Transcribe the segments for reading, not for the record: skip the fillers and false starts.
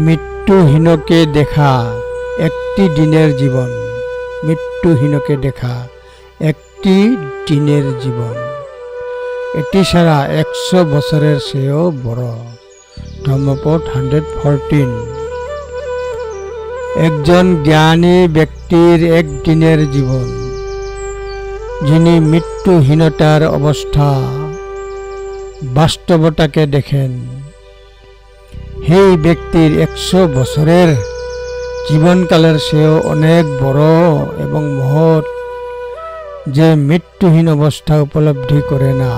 মৃত্যুহীনকে দেখা একটি দিনের জীবন, মৃত্যুহীনকে দেখা একটি দিনের জীবন, এটি সারা 100 বছরের চেয়েও বড়। ধম্মপদ 114। একজন জ্ঞানী ব্যক্তির একদিনের জীবন, যিনি মৃত্যুহীনতার অবস্থা বাস্তবতাকে দেখেন, সেই ব্যক্তির 100 বছরের জীবনকালের চেয়েও অনেক বড় এবং মহৎ, যে মৃত্যুহীন অবস্থা উপলব্ধি করে না।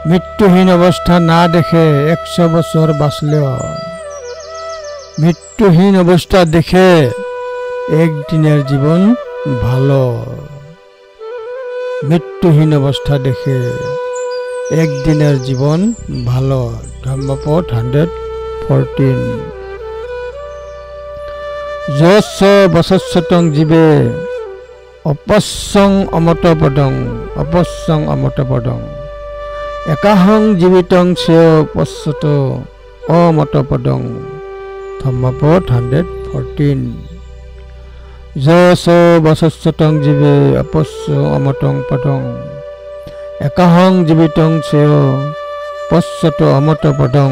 মৃত্যুহীন অবস্থা না দেখে 100 বছর বাঁচলেও মৃত্যুহীন অবস্থা দেখে একদিনের জীবন ভালো। মৃত্যুহীন অবস্থা দেখে একদিনের জীবন ভালো। ধম্মপদ 114। যশ বশস্বতং জীবে অপস্যং অমতপদং, অপস্যং অমতপদং একাহং জীবিতং শ্রেয় পশ্যত অমতপদং। ধম্মপদ 114। যশ বশস্বতং জীবে অপস্য অমতং পদং একাহং জীবিতং শ্রেয় পশ্যত অমতপদং।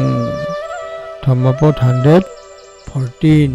ধম্মপদ 114।